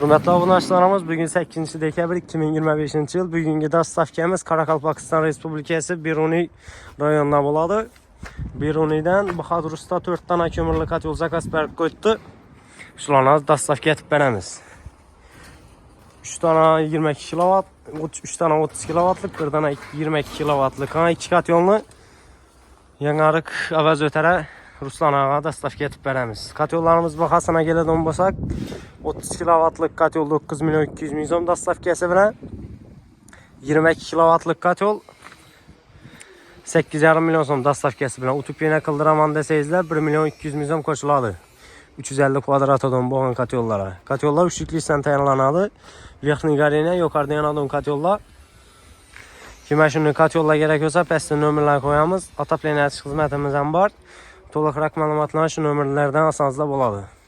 Hürmetli abundaşlarımız, bugün 8 dekabr 2025 yıl. Bugünkü dastavkamiz Qoraqalpaqiston Respublikası Biruni rayonuna buladı. Biruni'den Bahadur Usta 4 tane kömürlü katyol zakaz berib qo'yibdi. Shularni dastavka etib beramiz. 3 tane 22 kW, 3 tane 30 kW'lık, bir tane 22 kW'lık. Ha, 2 katyolni yanarıq avaz ötərə Ruslan ağa dastavka etib beramiz. Katyollarımız bahasına gələn bolsaq 30 kW'lık katyol 9 milyon 200 min so'm dastavkasi bilan 22 kW'lık katyol 8,5 milyon so'm dastavkasi bilan utopiyani qildiraman desangizlar 1 milyon 200 min so'm qo'shiladi. 350 kvadrat odam bo'lgan katyollara. Katyollar 3 likdan tayyorlanadi. Verxniy gareniya, yuqorida yanadigan katyollar. Kimga shunday katyollar kerak bo'lsa, pastda nomerlar qo'yamiz. Отопление xizmatimiz ham bor. To'liqroq ma'lumotlar shu nomerlardan olsangiz bo'ladi.